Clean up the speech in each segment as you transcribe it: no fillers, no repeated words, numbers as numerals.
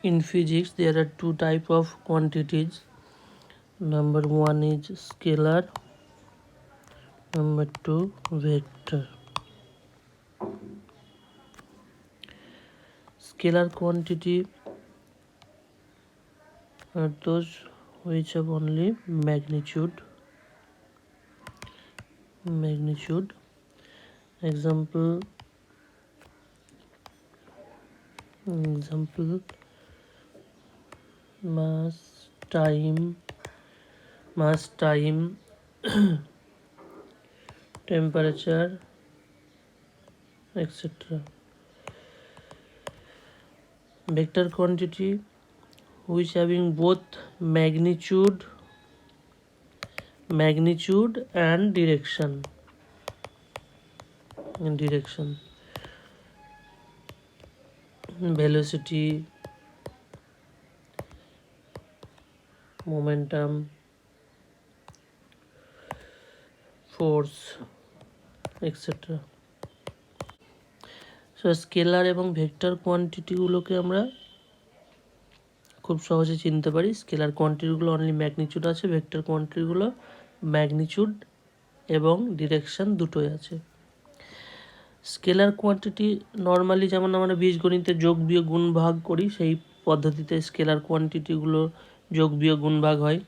In physics, there are two types of quantities. Number one is scalar, number two vector. Scalar quantity are those which have only magnitude. Example mass, time, temperature, etc. Vector quantity which having both magnitude and direction. Velocity, momentum, force, etc. So scalar এবং vector কোয়ান্টিটিগুলোকে আমরা খুব সহজে চিনতে পারি। Scalar কোয়ান্টিটিগুলো only magnitude আছে, vector কোয়ান্টিটিগুলো magnitude এবং direction দুটোই আছে। স্কেলার কোয়ান্টিটি নর্মালি যেমন আমরা বীজগণিতে যোগ বিয়োগ গুণ ভাগ করি, সেই পদ্ধতিতে স্কেলার কোয়ান্টিটিগুলো যোগ বিয়োগ গুণ ভাগ হয়।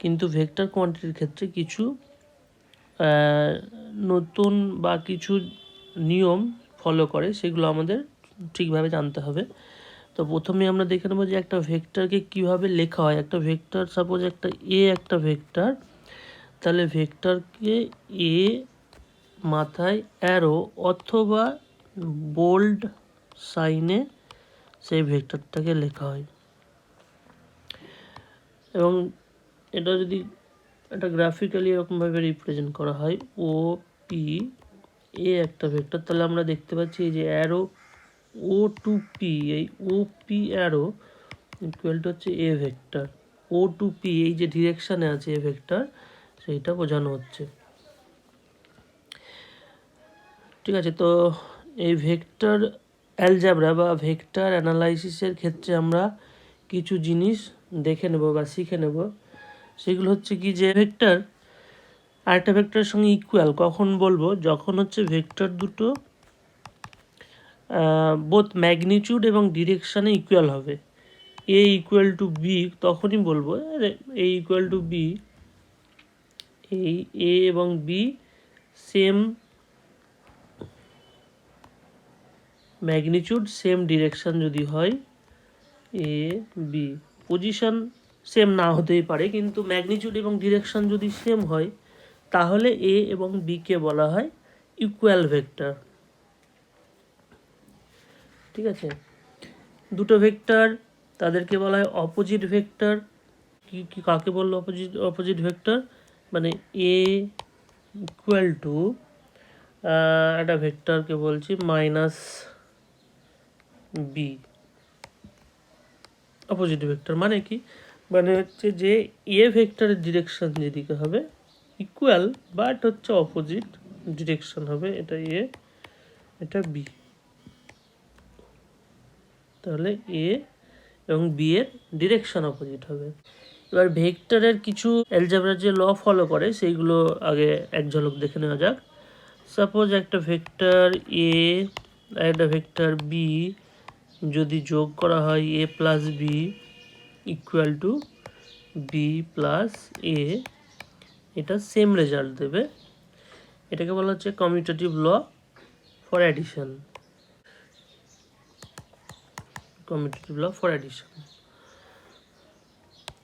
কিন্তু ভেক্টর কোয়ান্টিটির ক্ষেত্রে কিছু নতুন বা কিছু নিয়ম ফলো করে, সেগুলো আমাদের ঠিকভাবে জানতে হবে। তো প্রথমে আমরা দেখে নেব যে একটা ভেক্টরকে কীভাবে লেখা হয়। একটা ভেক্টর, সাপোজ একটা ভেক্টর, তাহলে ভেক্টরকে এ মাথায় অ্যারো অথবা বোল্ড সাইনে সেই ভেক্টরটাকে লেখা হয়। এবং এটা যদি এটা গ্রাফিক্যালি এরকমভাবে রিপ্রেজেন্ট করা হয়, ও পি এ একটা ভেক্টর, তাহলে আমরা দেখতে পাচ্ছি এই যে অ্যারো ও টু পি, এই O P arrow equal to হচ্ছে A vector. O to P এই যে ডিরেকশানে আছে এ ভেক্টর, সেইটা বোঝানো হচ্ছে। ঠিক আছে, তো এই ভেক্টর অ্যালজেব্রা বা ভেক্টর অ্যানালাইসিসের ক্ষেত্রে আমরা কিছু জিনিস দেখে নেব বা শিখে নেব। সেগুলো হচ্ছে কি, যে ভেক্টর আরেকটা ভেক্টরের সঙ্গে ইকুয়াল কখন বলবো, যখন হচ্ছে ভেক্টর দুটো বোথ ম্যাগনিচিউড এবং ডিরেকশানে ইকুয়াল হবে। এ ইকুয়াল টু বি তখনই বলবো এ ইকুয়াল টু বি, এই এ এবং B same magnitude same direction যদি হয়, এ বি পজিশন সেম না হতেই পারে, কিন্তু ম্যাগনিচিউড এবং ডিরেকশান যদি সেম হয়, তাহলে এ এবং বিকে বলা হয় ইকুয়াল ভেক্টর। ঠিক আছে, দুটো ভেক্টর তাদেরকে বলা হয় অপোজিট ভেক্টর। কি কাকে বললো অপোজিট ভেক্টর? মানে এ ইকুয়াল টু একটা ভেক্টরকে বলছি মাইনাস বি, অপোজিট ভেক্টর। মানে কি, মানে হচ্ছে যে এ ভেক্টরের ডিরেকশন যেদিকে হবে ইকুয়াল বাট হচ্ছে অপোজিট ডিরেকশন হবে, এটা এ এটা বি, তাহলে এ এবং বি এর ডিরেকশন অপোজিট হবে। এবার ভেক্টরের কিছু অ্যালজেব্রার যে ল ফলো করে সেইগুলো আগে এক ঝলক দেখে নেওয়া যাক। সাপোজ একটা ভেক্টর এ আর একটা ভেক্টর বি যদি যোগ করা হয়, A plus B equal to B plus A, এটা সেম রেজাল্ট দেবে। এটাকে বলা হচ্ছে কমিউটেটিভ ল ফর অ্যাডিশন।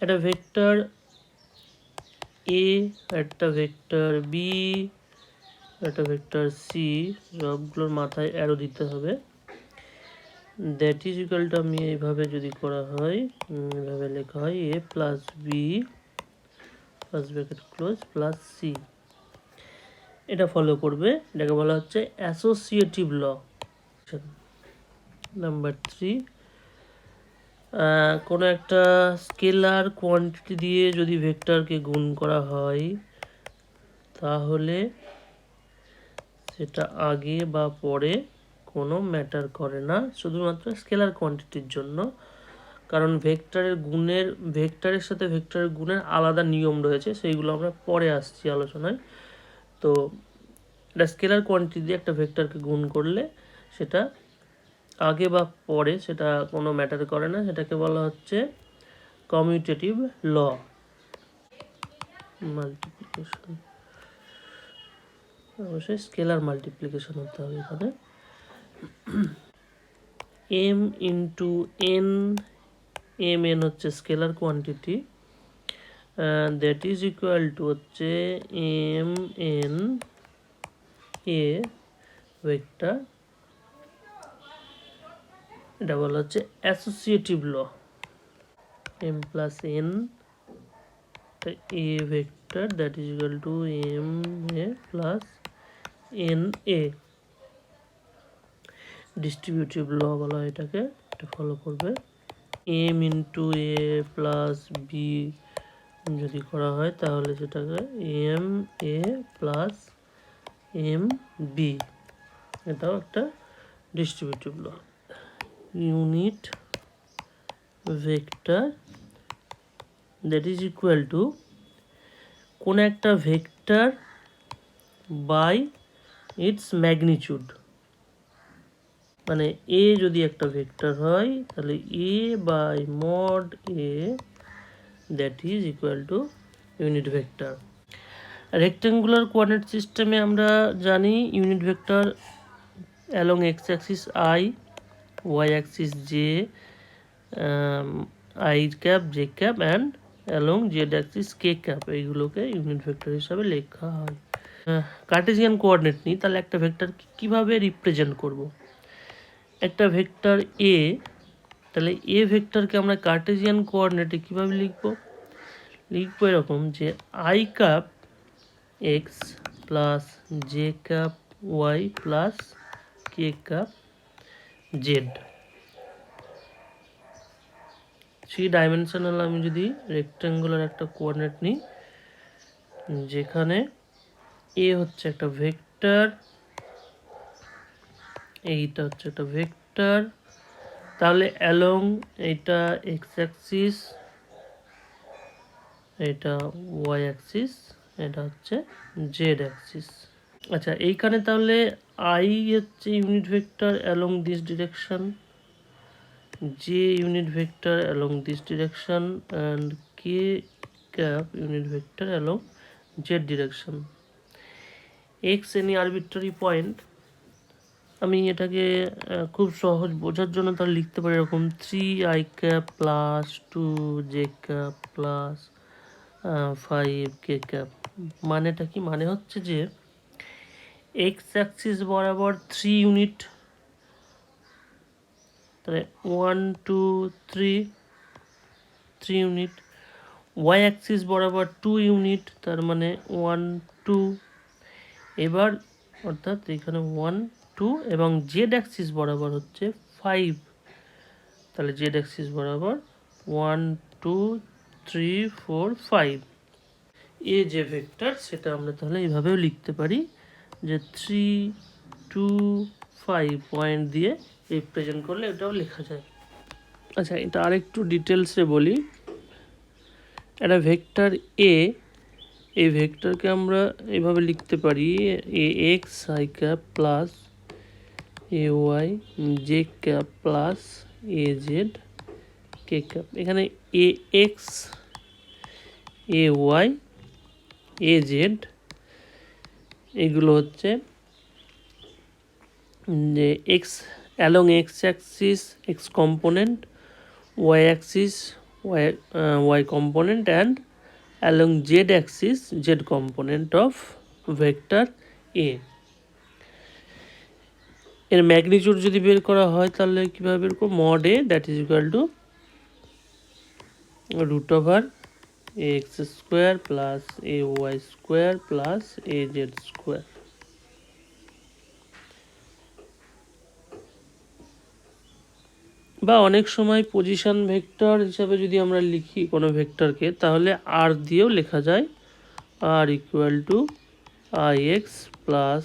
একটা ভেক্টর এ, একটা ভেক্টর বি, একটা ভেক্টর সি, সবগুলোর মাথায় অ্যারো দিতে হবে। দ্যাট ইজ ইকুয়াল টু, আমি এইভাবে যদি করা হয়, এইভাবে লেখা হয় A plus B first bracket close plus C, এটা ফলো করবে। এটাকে বলা হচ্ছে অ্যাসোসিয়েটিভ ল। নাম্বার 3, কোনো একটা স্কেলার কোয়ান্টিটি দিয়ে যদি ভেক্টরকে গুণ করা হয়, তাহলে সেটা আগে বা পরে কোনো ম্যাটার করে না, শুধুমাত্র স্কেলার কোয়ান্টিটির জন্য কারণ ভেক্টরের সাথে ভেক্টরের গুণের আলাদা নিয়ম রয়েছে, সেইগুলো আমরা পরে আসছি আলোচনায়। তো একটা স্কেলার কোয়ান্টিটি দিয়ে একটা ভেক্টরকে গুণ করলে সেটা আগে বা পরে সেটা কোনো ম্যাটার করে না, সেটাকে বলা হচ্ছে কমিউটেটিভ ল মাল্টিপ্লিকেশন। অবশ্যই স্কেলার মাল্টিপ্লিকেশন হতে হবে এখানে। m ইন্টু n, mn হচ্ছে scalar quantity, that is equal to হচ্ছে mn a ভেক্টর, এটা বলা হচ্ছে associative law. m plus n a vector that is equal to m a plus n a, distributive law বলা হয় এটাকে, এটা follow করবে। m into a plus b যদি করা হয় তাহলে সেটাকে m a plus m b, এটাও একটা distributive law. Unit vector that is equal to কোন একটা ভেক্টর বাই ইটস ম্যাগনিটিউড, মানে এ যদি একটা ভেক্টর হয় তাহলে A by mod A that is equal to unit vector. Rectangular coordinate সিস্টেমে আমরা জানি unit vector along X axis I, Y axis J, I cap J cap and along Z axis K cap, এইগুলোকে unit vector হিসাবে লেখা হয়। Cartesian coordinate নিই, তাহলে একটা ভেক্টর কীভাবে রিপ্রেজেন্ট করব। একটা ভেক্টর এ, তাহলে এ ভেক্টরকে আমরা কার্টেসিয়ান কোঅর্ডিনেটে কীভাবে লিখবো এরকম যে i cap x plus J cap y plus K cap z. 3 dimensional আমি যদি রেক্টেঙ্গুলার একটা কোঅর্ডিনেট নিই, যেখানে এ হচ্ছে একটা ভেক্টর, এইটা হচ্ছে একটা ভেক্টর, তাহলে অ্যালং এইটা এক্স অ্যাক্সিস, এটা ওয়াই অ্যাক্সিস, এটা হচ্ছে জেড অ্যাক্সিস। আচ্ছা, এইখানে তাহলে আই হচ্ছে unit vector along this direction, j unit vector along this direction and k cap unit vector along z direction. x any arbitrary point, আমি এটাকে খুব সহজ বোঝার জন্য তাহলে লিখতে পারি এরকম 3 i cap plus 2 j cap plus 5 k cap। মানেটা কি? মানে হচ্ছে যে x অ্যাক্সিস বরাবর 3 ইউনিট, তাহলে 1 2 3 ইউনিট, ওয়াই অ্যাক্সিস বরাবর 2 ইউনিট, তার মানে 1 2, এবার অর্থাৎ এখানে 1 2, এবং জেড অ্যাক্সিস বরাবর হচ্ছে 5, তাহলে জেড অ্যাক্সিস বরাবর 1 2 3 4 5। এ যে ভেক্টর সেটা আমরা তাহলে এইভাবেও লিখতে পারি যে 3 2 5 পয়েন্ট দিয়ে রিপ্রেজেন্ট করলে এটাও লেখা যায়। আচ্ছা, এটা আরেকটু ডিটেলসে বলি। একটা ভেক্টর এ, এই ভেক্টরকে আমরা এইভাবে লিখতে পারি A X I cap plus A Y J cap plus A Z K cap. এখানে A X A Y A Z এগুলো হচ্ছে যে X along X axis X component, Y axis Y component and along z axis z component of vector a। এর magnitude যদি বের করা হয় তাহলে কিভাবে বের করব, mod a that is equal to root over a x square plus A y square plus A z square. বা অনেক সময় পজিশন ভেক্টর হিসাবে যদি আমরা লিখি কোনো ভেক্টরকে, তাহলে আর দিয়েও লেখা যায়, R equal to I X plus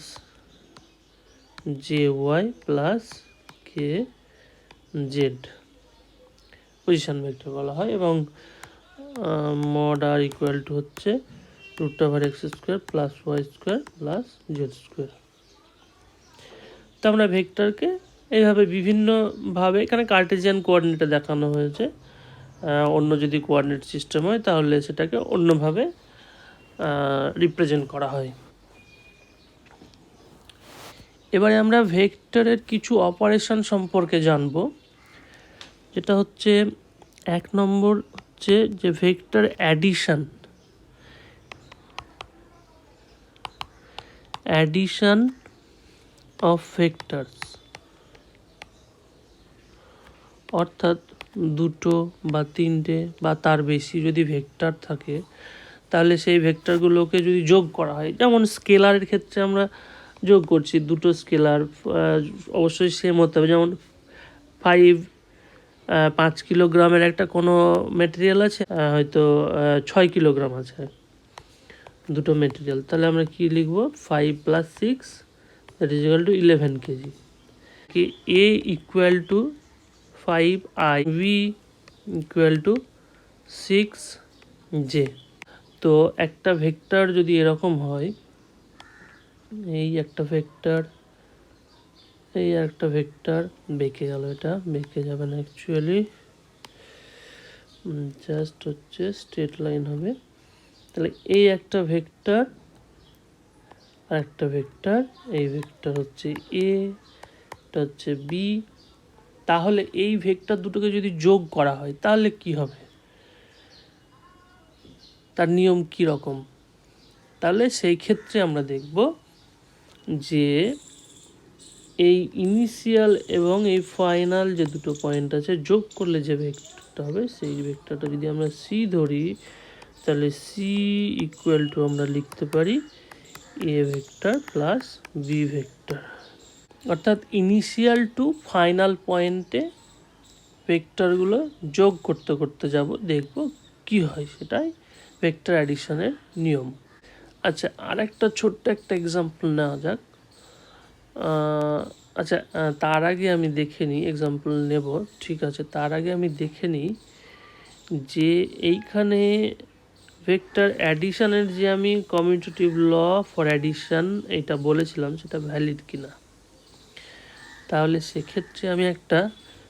J Y plus K Z. Position vector বলা হয়। এবং mod r ইকুয়াল টু হচ্ছে √x² plus y² plus z²। তো আমরা ভেক্টরকে এইভাবে বিভিন্নভাবে, এখানে কার্টেসিয়ান কোঅর্ডিনেটে দেখানো হয়েছে, অন্য যদি কোঅর্ডিনেট সিস্টেম হয় তাহলে সেটাকে অন্যভাবে রিপ্রেজেন্ট করা হয়। এবারে আমরা ভেক্টরের কিছু অপারেশন সম্পর্কে জানব, যেটা হচ্ছে 1 নম্বর হচ্ছে যে ভেক্টর অ্যাডিশন অফ ভেক্টরস, অর্থাৎ দুটো বা তিনটে বা তার বেশি যদি ভেক্টর থাকে তাহলে সেই ভেক্টরগুলোকে যদি যোগ করা হয়, যেমন স্কেলারের ক্ষেত্রে আমরা যোগ করছি দুটো স্কেলার, অবশ্যই সেম হতে হবে। যেমন 5 কিলোগ্রামের একটা কোনো মেটেরিয়াল আছে, হয়তো 6 কিলোগ্রাম আছে দুটো মেটেরিয়াল, তাহলে আমরা কি লিখব, 5 + 6 that is equal two 11 KG. কি a equal to 5i, v equal to 6j। তো একটা ভেক্টর যদি এরকম হয়, এই একটা ভেক্টর, এই একটা ভেক্টর বেঁকে গেল, এটা বেঁকে যাবে না অ্যাকচুয়ালি, জাস্ট হচ্ছে স্ট্রেট লাইন হবে। তাহলে এই একটা ভেক্টর আর একটা ভেক্টর, এই ভেক্টর হচ্ছে a, এটা হচ্ছে b। তাহলে এই ভেক্টর দুটোকে যদি যোগ করা হয় তাহলে কি হবে, তার নিয়ম কি রকম? তাহলে সেই ক্ষেত্রে আমরা দেখব যে এই ইনিশিয়াল এবং এই ফাইনাল যে দুটো পয়েন্ট আছে, যোগ করলে যে ভেক্টরটা হবে, সেই ভেক্টরটা যদি আমরা c ধরি, তাহলে c ইকুয়াল টু আমরা লিখতে পারি a vector plus b vector. অর্থাৎ ইনিশিয়াল টু ফাইনাল পয়েন্টে ভেক্টরগুলো যোগ করতে করতে যাব, দেখব কি হয়, সেটাই ভেক্টর অ্যাডিশনের নিয়ম। আচ্ছা, আর একটা ছোট্ট একটা এক্সাম্পল নেওয়া যাক। আচ্ছা, তার আগে আমি দেখে নিই, এক্সাম্পল নেব ঠিক আছে, তার আগে আমি দেখে নিই যে এইখানে ভেক্টর অ্যাডিশনের যে আমি কমিউটেটিভ ল ফর অ্যাডিশন এটা বলেছিলাম, সেটা ভ্যালিড কিনা। তাহলে সেক্ষেত্রে আমি একটা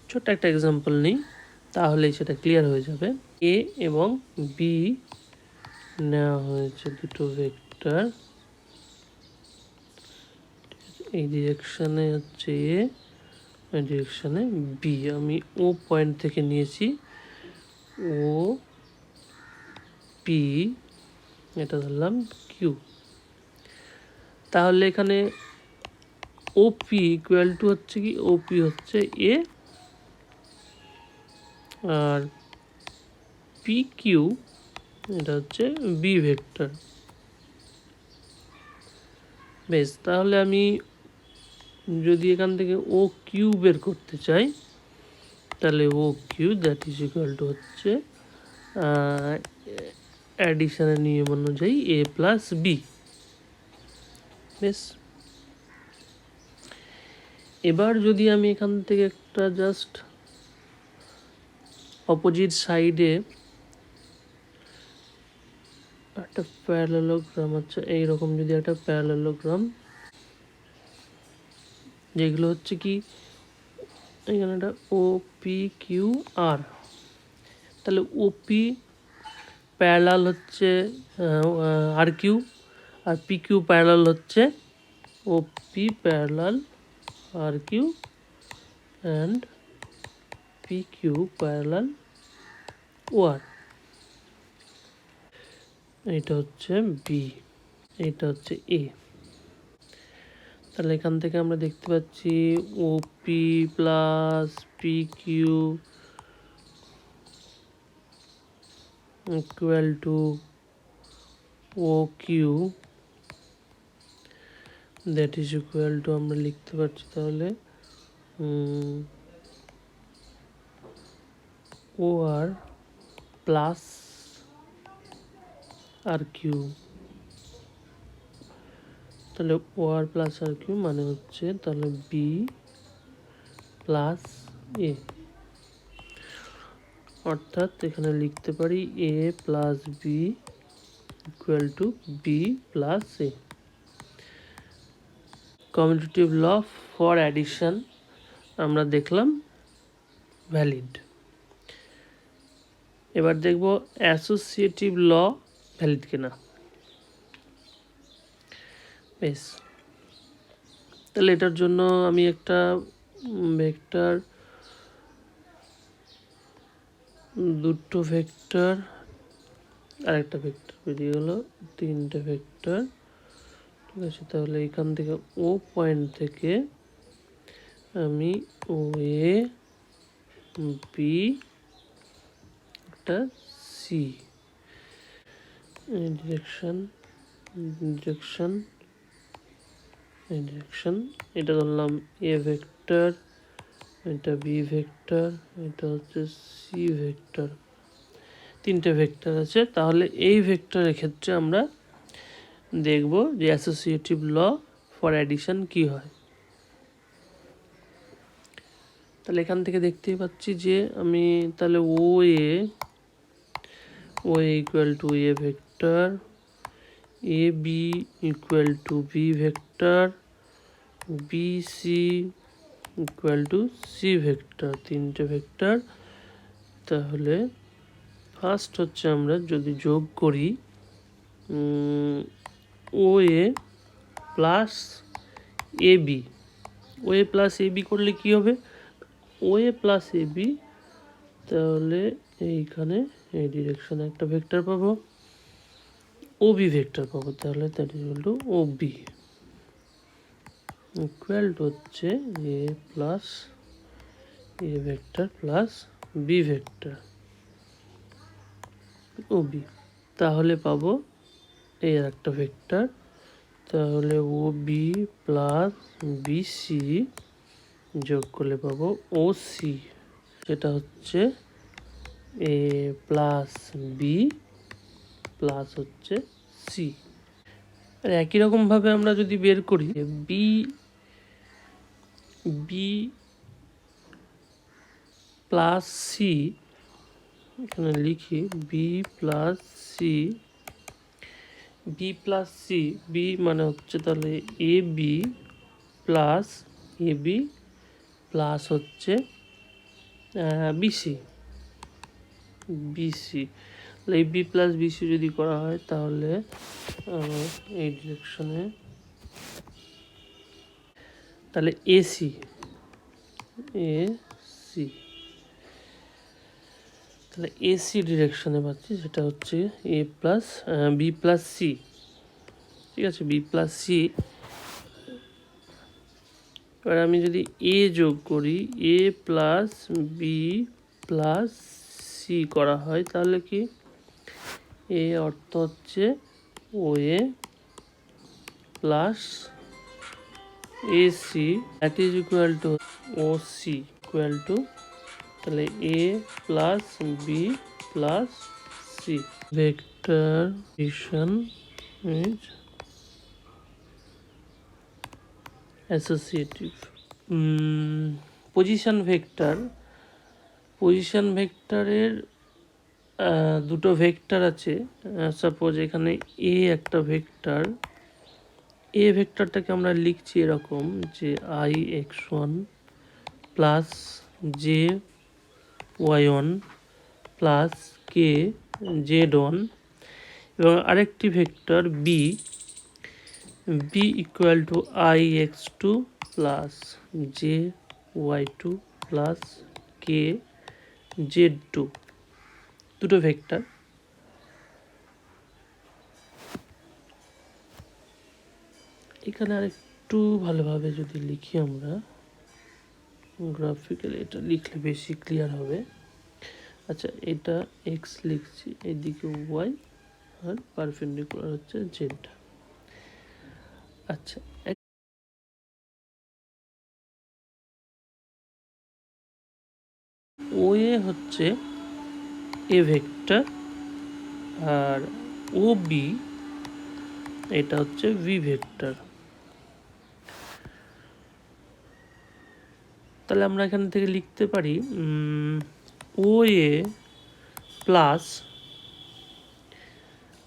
ছোট্ট একটা এক্সাম্পল নিই, তাহলেই সেটা ক্লিয়ার হয়ে যাবে। a এবং b নেওয়া হয়েছে দুটো ভেক্টর, এই ডিরেকশানে হচ্ছে a, এই ডিরেকশানে b। আমি ও পয়েন্ট থেকে নিয়েছি, ও পি, এটা ধরলাম কিউ। তাহলে এখানে ওপি ইকুয়াল টু হচ্ছে কি, ওপি হচ্ছে এ আর পি কিউ এটা হচ্ছে বি ভেক্টর। বেশ, তাহলে আমি যদি এখান থেকে ও কিউ বের করতে চাই, তাহলে O Q that is equal to হচ্ছে অ্যাডিশনের নিয়ম অনুযায়ী এ প্লাস বি। বেশ, এবার যদি আমি এখান থেকে একটা জাস্ট অপোজিট সাইডে একটা প্যারালেলোগ্রাম, আচ্ছা এইরকম যদি একটা প্যারালেলোগ্রাম, যেগুলো হচ্ছে কি এখানে একটা ও পি কিউ আর, তাহলে ওপি প্যারালাল হচ্ছে R Q, R P Q parallel হচ্ছে O P parallel R Q, and P Q parallel O R. এইটা হচ্ছে বি, এইটা হচ্ছে এ। তাহলে এখান থেকে আমরা দেখতে পাচ্ছি o p plus p q equal to o Q, that is equal to আমরা লিখতে পারছি তাহলে ও আর প্লাস আর কিউ। তাহলে ও আর প্লাস আর কিউ মানে হচ্ছে তাহলে বি প্লাস এ। অর্থাৎ এখানে লিখতে পারি a plus B equal to B plus a. Commutative law for addition আমরা দেখলাম ভ্যালিড। এবার দেখব অ্যাসোসিয়েটিভ ল ভ্যালিড কিনা। বেশ, তাহলে এটার জন্য আমি একটা ভেক্টর, দুটো ভেক্টর আর একটা ভেক্টর বেরিয়ে গেল, তিনটে ভেক্টর। ঠিক আছে, তাহলে এখান থেকে ও পয়েন্ট থেকে আমি ও এ বি একটা সি ডিরেকশন ডিরেকশন ডিরেকশন, এটা ধরলাম এ ভেক্টর, এটা বি ভেক্টর, এটা হচ্ছে সি ভেক্টর। তিনটে ভেক্টর আছে। তাহলে এই ভেক্টরের ক্ষেত্রে আমরা দেখব যে অ্যাসোসিয়েটিভ ল ফর অ্যাডিশন কি হয়। তাহলে এখান থেকে দেখতেই পাচ্ছি যে আমি তাহলে O A equal to A vector, A B equal to B vector, B C equal to C vector, তিনটে ভেক্টর। তাহলে ফার্স্ট হচ্ছে আমরা যদি যোগ করি O A plus A B, O A plus A B করলে কী হবে, ও এ প্লাস এ বি, তাহলে এইখানে এই ডিরেকশনে একটা ভেক্টর পাবো, ও বি ভেক্টর পাবো। তাহলে that is equal to O B equal to হচ্ছে এ plus A vector plus B vector O B. তাহলে পাবো এই একটা ভেক্টর, তাহলে O B plus B C যোগ করলে পাবো ও সি, যেটা হচ্ছে এ প্লাস বি প্লাস হচ্ছে সি। আর একই রকমভাবে আমরা যদি বের করি বি বি প্লাস সি, এখানে লিখি b plus c, b plus c, b মানে হচ্ছে তাহলে a b plus A b plus হচ্ছে বিসি বিসি। এই বি প্লাস বিসি যদি করা হয় তাহলে এই ডিরেকশনে তাহলে এসি এসি, তাহলে এসি ডিরেকশনে পাচ্ছি, সেটা হচ্ছে এ প্লাস বি প্লাস সি। ঠিক আছে, বি প্লাস সি। এবার আমি যদি এ যোগ করি, A plus B plus C করা হয় তাহলে কি এ অর্থ হচ্ছে O A plus A C that is equal to O C equal to তাহলে A plus B plus C. Vector direction is associative. Position vector, position ভেক্টরের দুটো ভেক্টর আছে। সাপোজ এখানে এ একটা ভেক্টর, এ ভেক্টরটাকে আমরা লিখছি এরকম যে i x one plus J y one plus K z one, এবং আরেকটি vector b b equal to I x two plus J y two plus K z two, দুটো ভেক্টর। এখানে আর একটু ভালোভাবে যদি লিখি আমরা গ্রাফিক্যালি, এটা লিখলে বেশি ক্লিয়ার হবে। আচ্ছা, এটা এক্স লিখছি, এদিকে ওয়াই আর পারপেন্ডিকুলার হচ্ছে জেড। আচ্ছা, ও এ হচ্ছে A vector R O B এটা হচ্ছে ভি ভেক্টর। তাহলে আমরা এখান থেকে লিখতে পারি ও A plus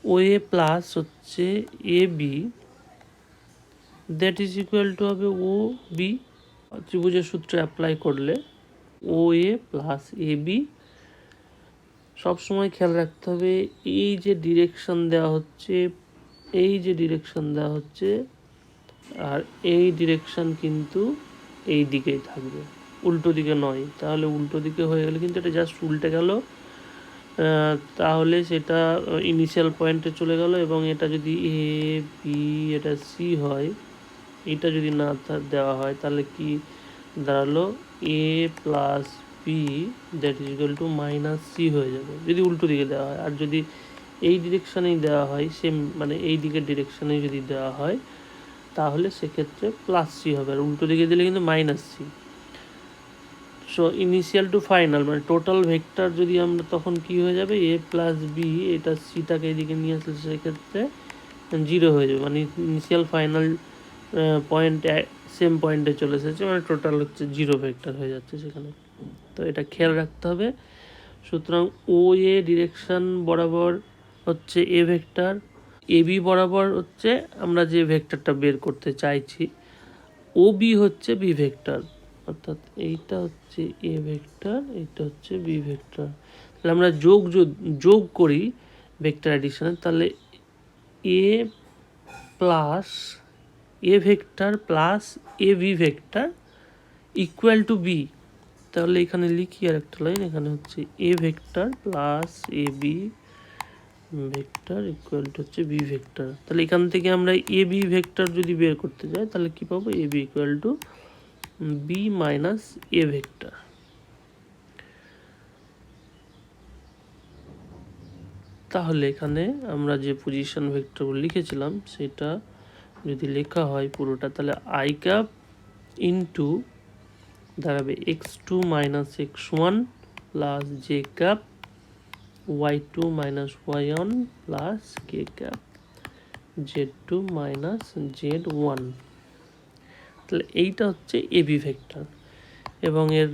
O A plus হচ্ছে A B that is equal to হবে ও বি। ত্রিভুজের সূত্রে অ্যাপ্লাই করলে ও এ প্লাস এ বি, সবসময় খেয়াল রাখতে হবে এই যে ডিরেকশন দেওয়া হচ্ছে, এই যে ডিরেকশন দেওয়া হচ্ছে আর এই ডিরেকশন কিন্তু এই দিকেই থাকবে, উল্টো দিকে নয়। তাহলে উল্টো দিকে হয়ে গেলে কিন্তু এটা জাস্ট উল্টে গেল, তাহলে সেটা ইনিশিয়াল পয়েন্টে চলে গেল। এবং এটা যদি এ বি এটা সি হয়, এটা যদি না দেওয়া হয় তাহলে কি দাঁড়ালো A plus B that is equal to minus C হয়ে যাবে যদি উল্টো দিকে দেওয়া হয়। আর যদি এই ডিরেকশানেই দেওয়া হয়, সেম মানে এই দিকের ডিরেকশানেই যদি দেওয়া হয় তাহলে সেক্ষেত্রে প্লাস সি হবে, আর উল্টো দিকে দিলে কিন্তু minus c. So initial to final মানে টোটাল ভেক্টর যদি আমরা তখন কি হয়ে যাবে এ প্লাস বি, এটা সিটাকে এদিকে নিয়ে আসলে সেক্ষেত্রে জিরো হয়ে যাবে, মানে ইনিশিয়াল ফাইনাল পয়েন্ট সেম পয়েন্টে চলে এসেছে, মানে টোটাল হচ্ছে জিরো ভেক্টর হয়ে যাচ্ছে সেখানে। তো এটা খেয়াল রাখতে হবে। সুতরাং ও এ ডিরেকশন বরাবর হচ্ছে এ ভেক্টর, এ বি বরাবর হচ্ছে আমরা যে ভেক্টরটা বের করতে চাইছি, ও বি হচ্ছে বি ভেক্টর, অর্থাৎ এইটা হচ্ছে এ ভেক্টর, এইটা হচ্ছে বি ভেক্টর। তাহলে আমরা যোগ করি ভেক্টর অ্যাডিশনে, তাহলে A plus A vector plus A B vector equal to B. তাহলে এখানে লিখি আর একটা লাইন, এখানে হচ্ছে A vector plus A B vector equal to হচ্ছে বি ভেক্টর। তাহলে এখান থেকে আমরা এ বি ভেক্টর যদি বের করতে যাই তাহলে কি পাবো, A B equal to B minus A vector. তাহলে এখানে আমরা যে পজিশন ভেক্টরগুলো লিখেছিলাম সেটা যদি লেখা হয় পুরোটা, তাহলে আই ক্যাপ ইন্টু দাঁড়াবে X two minus X one plus J cap Y two minus Y one plus কে cap Z two minus Z one. তাহলে এইটা হচ্ছে এবি ভেক্টর, এবং এর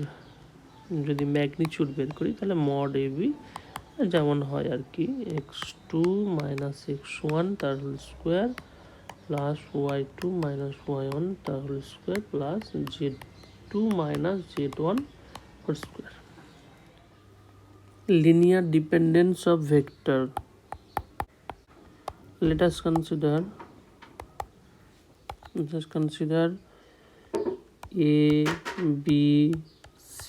যদি ম্যাগনিচিউড বের করি তাহলে মড এবি যেমন হয় আর কি, X two minus X one তার whole square plus Y two minus Y one তার whole square plus Z two minus Z one whole square. Linear dependence of vector. Let us consider A, B, C,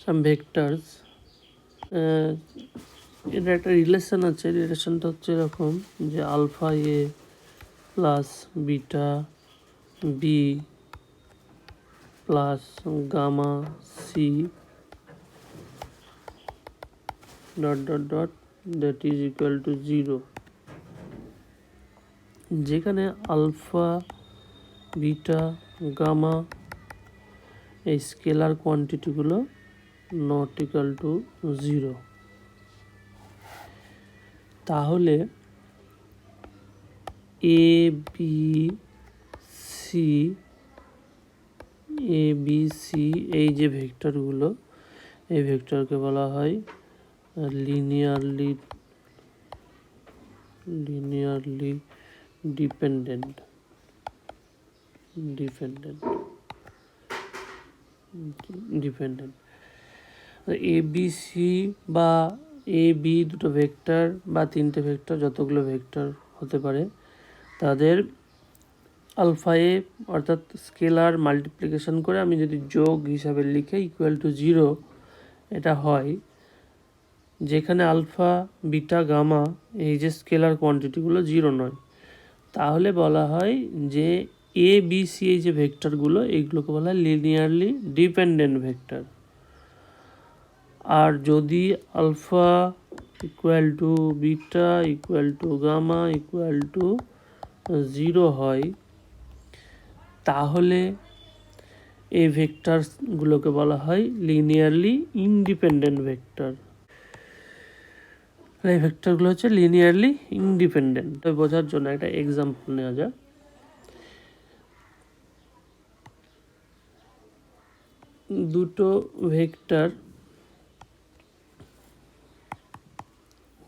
some vectors. এটা একটা relation আছে, রিলেশনটা হচ্ছে এরকম যে alpha A plus beta B plus gamma c dot dot dot that is equal to 0, যেখানে alpha beta gamma এই scalar কোয়ান্টিটিগুলো নট ইকুয়াল টু 0। তাহলে এ বি সি এই যে ভেক্টরগুলো, এই ভেক্টরকে বলা হয় লিনিয়ারলি ডিপেন্ডেন্ট। এ বি সি বা এ বি দুটো ভেক্টর বা তিনটে ভেক্টর, যতগুলো ভেক্টর হতে পারে, তাদের আলফা এ অর্থাৎ স্কেলার মাল্টিপ্লিকেশন করে আমি যদি যোগ হিসাবে লিখে ইকুয়াল টু 0 এটা হয়, যেখানে আলফা বিটা গামা এই যে স্কেলার কোয়ান্টিটিগুলো 0 নয়, তাহলে বলা হয় যে এ বি সি এই যে ভেক্টরগুলো এইগুলোকে বলা হয় লিনিয়ারলি ডিপেন্ডেন্ট ভেক্টর। আর যদি alpha equal to beta equal to gamma equal to 0 হয়, তাহলে এই ভেক্টরগুলোকে বলা হয় লিনিয়ারলি ইন্ডিপেন্ডেন্ট ভেক্টর। এই ভেক্টরগুলো হচ্ছে লিনিয়ারলি ইন্ডিপেন্ডেন্ট। বোঝার জন্য একটা এক্সাম্পল নেওয়া যাক। দুটো ভেক্টর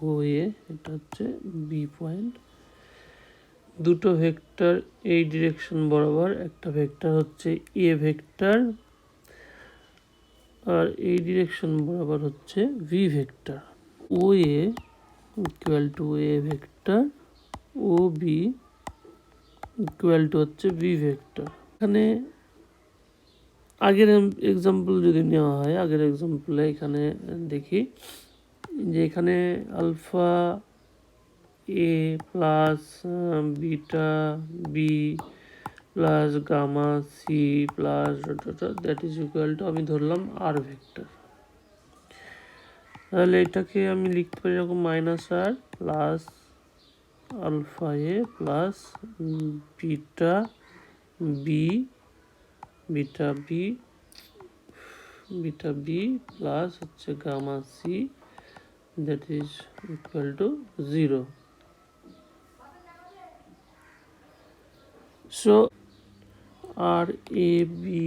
ও এ, এটা হচ্ছে বি পয়েন্ট। দুটো ভেক্টর এই ডিরেকশন বরাবর, একটা ভেক্টর হচ্ছে এ ভেক্টর আর এই ডিরেকশন বরাবর হচ্ছে v vector. O A equal to A vector, O B equal to হচ্ছে বি ভেক্টর। এখানে আগের এক্সাম্পল যদি নেওয়া হয়, আগের এক্সাম্পলে এখানে দেখি যে এখানে alpha A plus beta B plus gamma c plus that is equal to, আমি ধরলাম আর ভেক্টর। তাহলে এটাকে আমি লিখতে পারি এরকম মাইনাস আর প্লাস আলফা এ plus beta B, beta B, beta B plus হচ্ছে gamma C that is equal to 0। So R A B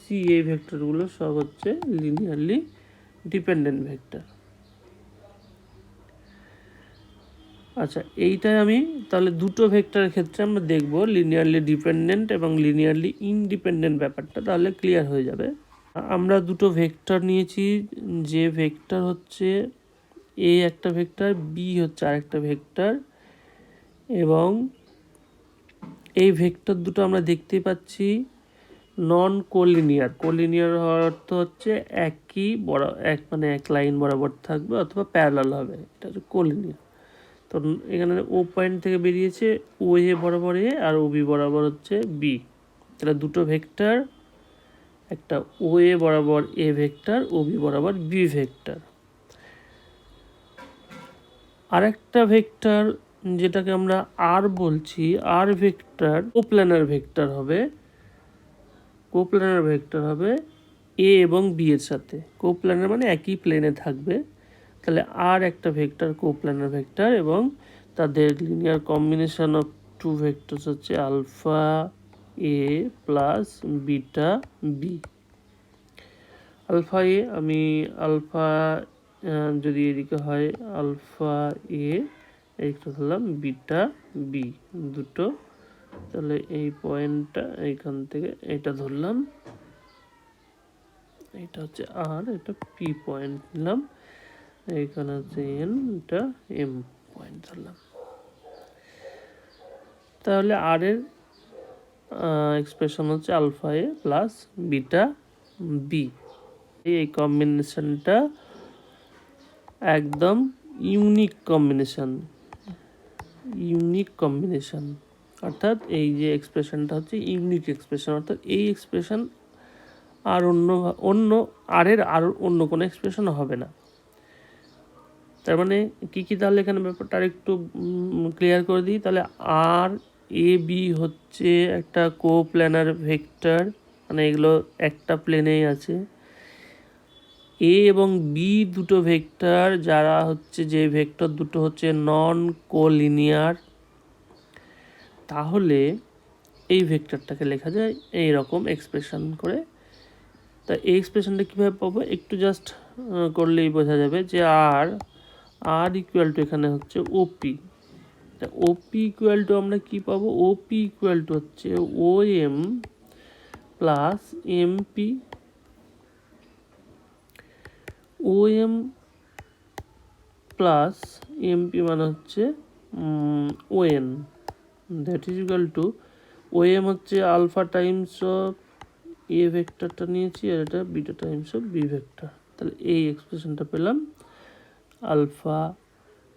C এই ভেক্টরগুলো সব হচ্ছে লিনিয়ারলি ডিপেন্ডেন্ট ভেক্টর। আচ্ছা, এইটাই আমি তাহলে দুটো ভেক্টরের ক্ষেত্রে আমরা দেখব লিনিয়ারলি ডিপেন্ডেন্ট এবং লিনিয়ারলি ইনডিপেন্ডেন্ট ব্যাপারটা, তাহলে ক্লিয়ার হয়ে যাবে। আমরা দুটো ভেক্টর নিয়েছি, যে ভেক্টর হচ্ছে এ একটা ভেক্টর, বি হচ্ছে আরেকটা ভেক্টর, এবং এই ভেক্টর দুটো আমরা দেখতে পাচ্ছি নন কোলিনিয়ার। কোলিনিয়ার হওয়ার অর্থ হচ্ছে একই মানে এক লাইন বরাবর থাকবে অথবা প্যারালাল হবে, এটা হচ্ছে কোলিনিয়ার। তো এখানে ও পয়েন্ট থেকে বেরিয়েছে ও এ বরাবর এ আর ও বি বরাবর হচ্ছে বি। তাহলে দুটো ভেক্টর, একটা ও এ বরাবর এ ভেক্টর, ও বি বরাবর বি ভেক্টর। আরেকটা ভেক্টর যেটাকে আমরা আর বলছি, আর ভেক্টর কোপ্ল্যানার ভেক্টর হবে। কোপ্ল্যানার ভেক্টর হবে এ এবং বি এর সাথে। কোপ্ল্যানার মানে একই প্লেনে থাকবে। তাহলে আর একটা ভেক্টর কোপ্ল্যানার ভেক্টর, এবং তাদের linear combination of two vectors হচ্ছে alpha A plus beta b. Alpha a, আমি আলফা যদি এদিকে হয় আলফা এ, এইটা ধরলাম বিটা বি দুটো। তাহলে এই পয়েন্টটা এইখান থেকে এটা ধরলাম, এটা হচ্ছে আর, এটা পি পয়েন্ট নিলাম, এইখানে হচ্ছে এন, এটা এম পয়েন্ট ধরলাম। তাহলে আর এর এক্সপ্রেশন হচ্ছে আলফা এ প্লাস বিটা বি। এই কম্বিনেশনটা একদম ইউনিক কম্বিনেশন, অর্থাৎ এই যে এক্সপ্রেশনটা হচ্ছে ইউনিক এক্সপ্রেশন, অর্থাৎ এই এক্সপ্রেশন আর অন্য আর এর আর অন্য কোনো এক্সপ্রেশন হবে না। তার মানে কি তাহলে এখানে ব্যাপারটা আর একটু ক্লিয়ার করে দিই। তাহলে আর এ বি হচ্ছে একটা কোপ্ল্যানার ভেক্টর, মানে এগুলো একটা প্লেনেই আছে। এ এবং বি দুটো ভেক্টর, যারা হচ্ছে যে ভেক্টর দুটো হচ্ছে নন কোলিনিয়ার। তাহলে এই ভেক্টরটাকে লেখা যায় এই রকম এক্সপ্রেশন করে। তা এই এক্সপ্রেশনটা কীভাবে পাবো একটু জাস্ট করলেই বোঝা যাবে যে আর ইকুয়াল টু এখানে হচ্ছে ওপি। তা ওপি ইকুয়াল টু আমরা কী পাবো? ওপি ইকুয়াল টু হচ্ছে o m plus mp. O m plus mp মানে হচ্ছে o n, that is equal to o m হচ্ছে আলফা টাইমস অফ এ ভেক্টরটা নিয়েছি, আর এটা beta times of b vector. তাহলে এই এক্সপ্রেশনটা পেলাম আলফা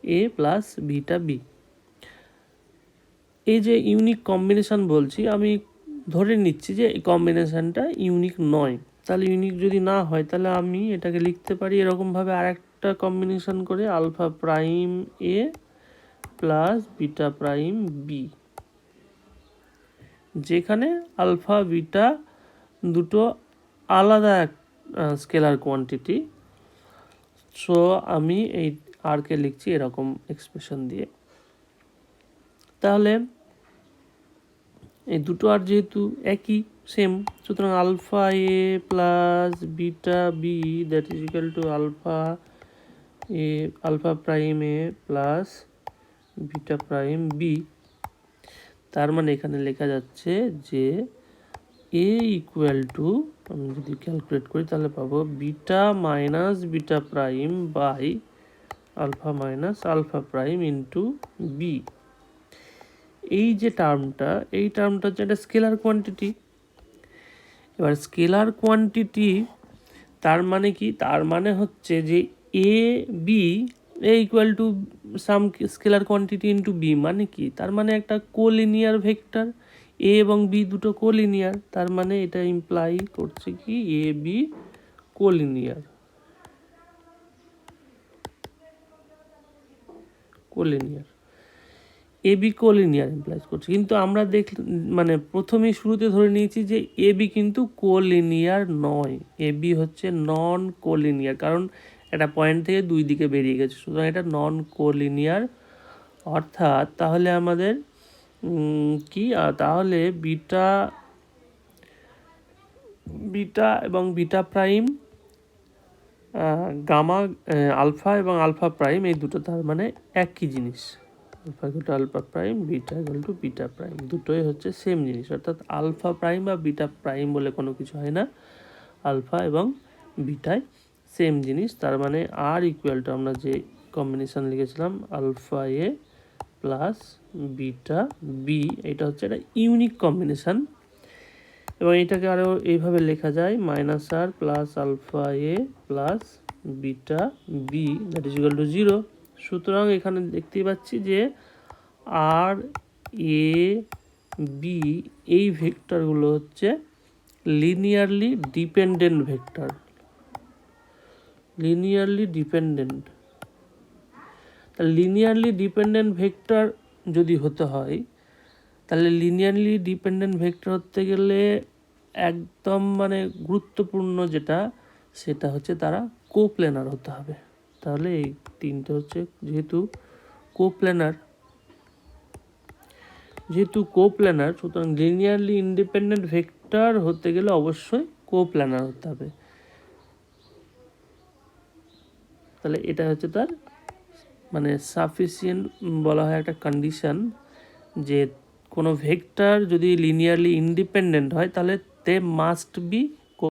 এ প্লাস বিটা বি। এই যে ইউনিক কম্বিনেশন বলছি, আমি ধরে নিচ্ছি যে এই কম্বিনেশনটা ইউনিক নয়। তাহলে ইউনিক যদি না হয় তাহলে আমি এটাকে লিখতে পারি এরকমভাবে, আরেকটা কম্বিনেশন করে alpha prime a plus beta prime B, যেখানে আলফা বিটা দুটো আলাদা স্কেলার কোয়ান্টিটি। সো আমি এই আরকে লিখছি এরকম এক্সপ্রেশন দিয়ে। তাহলে এই দুটো আর যেহেতু একই সেম, সুতরাং alpha A plus beta b that is equal to alpha a alpha prime a plus beta prime b. তার মানে এখানে লেখা যাচ্ছে যে এ ইকুয়াল টু, আমি যদি ক্যালকুলেট করি তাহলে পাবো beta minus beta prime by alpha minus alpha prime into B. এই যে টার্মটা, এই টার্মটা হচ্ছে একটা স্কেলার কোয়ান্টিটি। এবার স্কেলার কোয়ান্টিটি তার মানে কি? তার মানে হচ্ছে যে A B A equal to some scalar quantity into B. মানে কি? তার মানে একটা কোলিনিয়ার ভেক্টর, এ এবং বি দুটো কোলিনিয়ার। তার মানে এটা ইমপ্লাই করছে কি A B collinear, collinear A B collinear implies করছে। কিন্তু আমরা মানে প্রথমেই শুরুতে ধরে নিয়েছি যে এ বি কিন্তু কোলিনিয়ার নয়, এ বি হচ্ছে নন কোলিনিয়ার, কারণ একটা পয়েন্ট থেকে দুই দিকে বেরিয়ে গেছে, সুতরাং এটা নন কোলিনিয়ার। অর্থাৎ তাহলে আমাদের কি, তাহলে বিটা বিটা এবং বিটা প্রাইম, গামা, আলফা এবং আলফা প্রাইম, এই দুটো তার মানে একই জিনিস। Alpha equal to alpha prime, beta equal to beta prime, দুটোই হচ্ছে সেম জিনিস। অর্থাৎ আলফা প্রাইম বা বিটা প্রাইম বলে কোনো কিছু হয় না, আলফা এবং বিটায় সেম জিনিস। তার মানে আর ইকুয়াল টু আমরা যে কম্বিনেশন লিখেছিলাম আলফা এ প্লাস বিটা বি, এটা হচ্ছে একটা ইউনিক কম্বিনেশন। এবং এটাকে আরও এইভাবে লেখা যায় minus R plus alpha A plus beta b that is equal to 0। সুতরাং এখানে দেখতেই পাচ্ছি যে আর এ বি এই ভেক্টরগুলো হচ্ছে linearly dependent vector, linearly dependent. Linearly dependent vector যদি হতে হয়, তাহলে লিনিয়ারলি ডিপেন্ডেন্ট ভেক্টর হতে গেলে একদম মানে গুরুত্বপূর্ণ যেটা, সেটা হচ্ছে তারা কোপ্লেনার হতে হবে। তাহলে এই তিনটে হচ্ছে, যেহেতু কোপ্লেনার, সুতরাং লিনিয়ারলি ইন্ডিপেন্ডেন্ট ভেক্টর হতে গেলে অবশ্যই কোপ্লেনার হতে হবে। তাহলে এটা হচ্ছে তার মানে সাফিসিয়েন্ট বলা হয় একটা কন্ডিশন, যে কোনো ভেক্টর যদি লিনিয়ারলি ইন্ডিপেন্ডেন্ট হয় তাহলে দে মাস্ট বি